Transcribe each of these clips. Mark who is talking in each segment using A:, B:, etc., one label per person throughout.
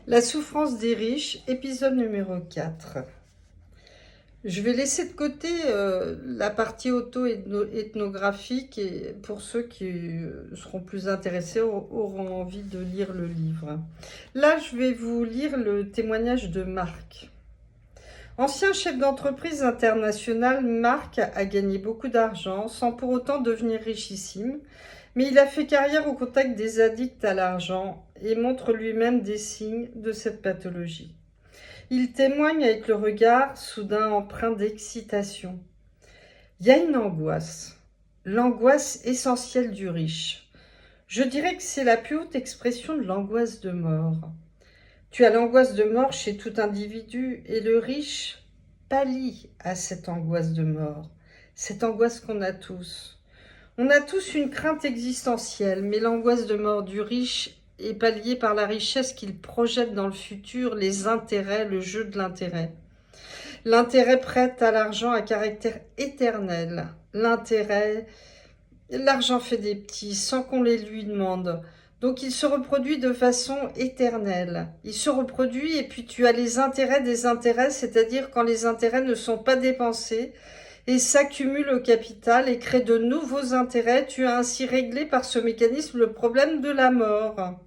A: La souffrance des riches, épisode numéro 4. Je vais laisser de côté la partie auto-ethnographique et pour ceux qui seront plus intéressés, auront envie de lire le livre. Là, je vais vous lire le témoignage de Marc. Ancien chef d'entreprise international, Marc a gagné beaucoup d'argent sans pour autant devenir richissime, mais il a fait carrière au contact des addicts à l'argent et montre lui-même des signes de cette pathologie. Il témoigne avec le regard soudain empreint d'excitation. Il y a une angoisse, l'angoisse essentielle du riche. Je dirais que c'est la plus haute expression de l'angoisse de mort. Tu as l'angoisse de mort chez tout individu et le riche pallie à cette angoisse de mort, cette angoisse qu'on a tous. On a tous une crainte existentielle, mais l'angoisse de mort du riche est palliée par la richesse qu'il projette dans le futur, les intérêts, le jeu de l'intérêt. L'intérêt prête à l'argent à caractère éternel. L'argent fait des petits sans qu'on les lui demande. Donc il se reproduit de façon éternelle. Il se reproduit et puis tu as les intérêts des intérêts, c'est-à-dire quand les intérêts ne sont pas dépensés, et s'accumule au capital et crée de nouveaux intérêts. Tu as ainsi réglé par ce mécanisme le problème de la mort.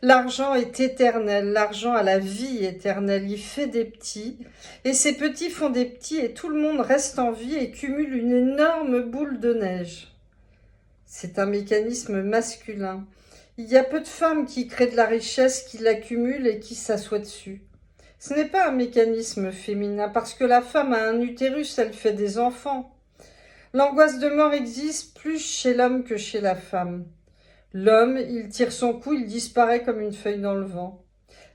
A: L'argent est éternel, l'argent a la vie éternelle, il fait des petits, et ces petits font des petits, et tout le monde reste en vie et cumule une énorme boule de neige. C'est un mécanisme masculin. Il y a peu de femmes qui créent de la richesse, qui l'accumulent et qui s'assoient dessus. Ce n'est pas un mécanisme féminin, parce que la femme a un utérus, elle fait des enfants. L'angoisse de mort existe plus chez l'homme que chez la femme. L'homme, il tire son coup, il disparaît comme une feuille dans le vent.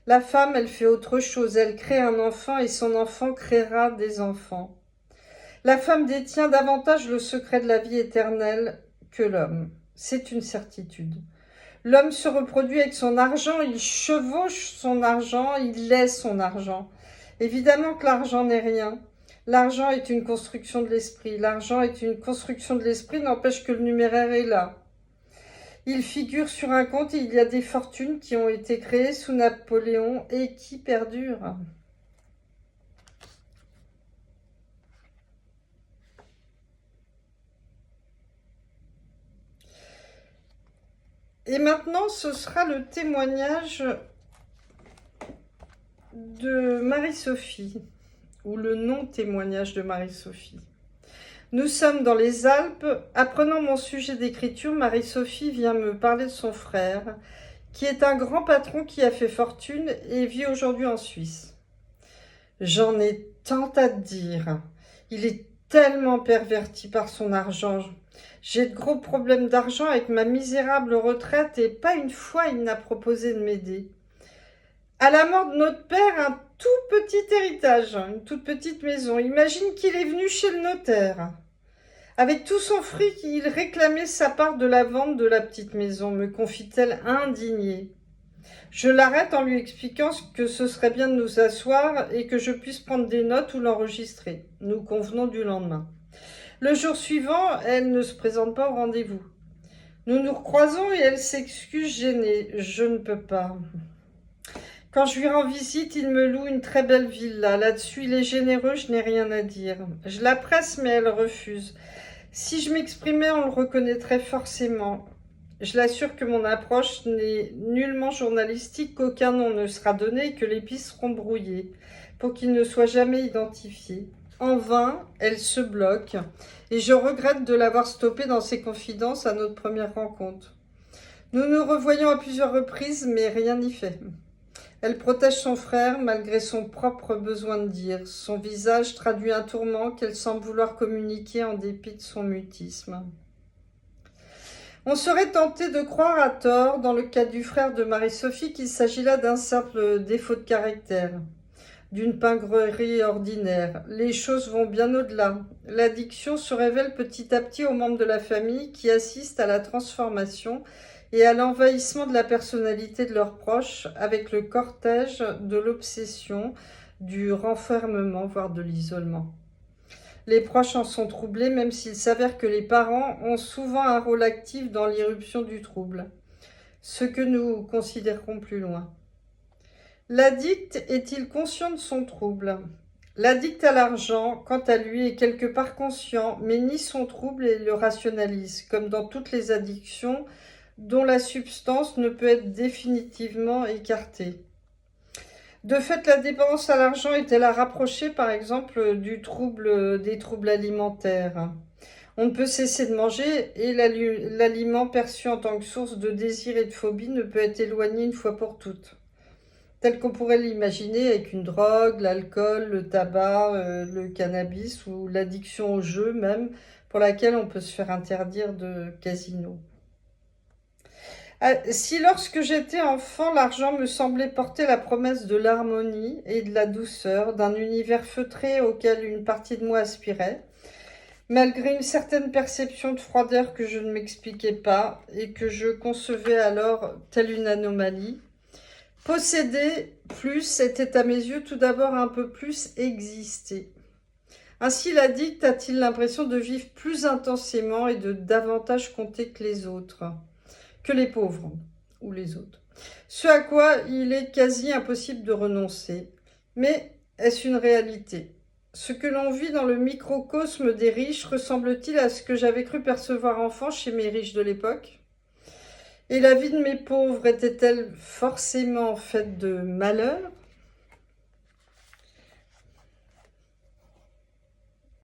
A: La femme, elle fait autre chose, elle crée un enfant et son enfant créera des enfants. La femme détient davantage le secret de la vie éternelle que l'homme. C'est une certitude. L'homme se reproduit avec son argent, il chevauche son argent, il laisse son argent. Évidemment que l'argent n'est rien. L'argent est une construction de l'esprit. L'argent est une construction de l'esprit, n'empêche que le numéraire est là. Il figure sur un compte et il y a des fortunes qui ont été créées sous Napoléon et qui perdurent. Et maintenant, ce sera le témoignage de Marie-Sophie, ou le non-témoignage de Marie-Sophie. Nous sommes dans les Alpes. Apprenant mon sujet d'écriture, Marie-Sophie vient me parler de son frère, qui est un grand patron qui a fait fortune et vit aujourd'hui en Suisse. J'en ai tant à te dire. Il est tellement perverti par son argent. J'ai de gros problèmes d'argent avec ma misérable retraite et pas une fois il n'a proposé de m'aider. À la mort de notre père, un tout petit héritage, une toute petite maison. Imagine qu'il est venu chez le notaire. Avec tout son fric, il réclamait sa part de la vente de la petite maison, me confie-t-elle indignée. Je l'arrête en lui expliquant que ce serait bien de nous asseoir et que je puisse prendre des notes ou l'enregistrer. Nous convenons du lendemain. Le jour suivant, elle ne se présente pas au rendez-vous. Nous nous recroisons et elle s'excuse gênée. Je ne peux pas. Quand je lui rends visite, il me loue une très belle villa. Là-dessus, il est généreux, je n'ai rien à dire. Je la presse, mais elle refuse. Si je m'exprimais, on le reconnaîtrait forcément. Je l'assure que mon approche n'est nullement journalistique, qu'aucun nom ne sera donné et que les pistes seront brouillées, pour qu'il ne soit jamais identifié. En vain, elle se bloque, et je regrette de l'avoir stoppée dans ses confidences à notre première rencontre. Nous nous revoyons à plusieurs reprises, mais rien n'y fait. Elle protège son frère malgré son propre besoin de dire. Son visage traduit un tourment qu'elle semble vouloir communiquer en dépit de son mutisme. On serait tenté de croire à tort, dans le cas du frère de Marie-Sophie, qu'il s'agit là d'un simple défaut de caractère, d'une pingrerie ordinaire. Les choses vont bien au-delà. L'addiction se révèle petit à petit aux membres de la famille qui assistent à la transformation et à l'envahissement de la personnalité de leurs proches avec le cortège de l'obsession, du renfermement, voire de l'isolement. Les proches en sont troublés, même s'il s'avère que les parents ont souvent un rôle actif dans l'irruption du trouble, ce que nous considérerons plus loin. L'addict est-il conscient de son trouble? L'addict à l'argent, quant à lui, est quelque part conscient, mais nie son trouble et le rationalise, comme dans toutes les addictions dont la substance ne peut être définitivement écartée. De fait, la dépendance à l'argent est-elle à rapprocher, par exemple, des troubles alimentaires? On ne peut cesser de manger et l'aliment perçu en tant que source de désir et de phobie ne peut être éloigné une fois pour toutes. Tel qu'on pourrait l'imaginer avec une drogue, l'alcool, le tabac, le cannabis ou l'addiction au jeu même, pour laquelle on peut se faire interdire de casino. Si lorsque j'étais enfant, l'argent me semblait porter la promesse de l'harmonie et de la douceur, d'un univers feutré auquel une partie de moi aspirait, malgré une certaine perception de froideur que je ne m'expliquais pas et que je concevais alors telle une anomalie, posséder plus était à mes yeux tout d'abord un peu plus exister. Ainsi l'addict a-t-il l'impression de vivre plus intensément et de davantage compter que les autres, que les pauvres ou les autres. Ce à quoi il est quasi impossible de renoncer. Mais est-ce une réalité? Ce que l'on vit dans le microcosme des riches ressemble-t-il à ce que j'avais cru percevoir enfant chez mes riches de l'époque? Et la vie de mes pauvres était-elle forcément faite de malheur?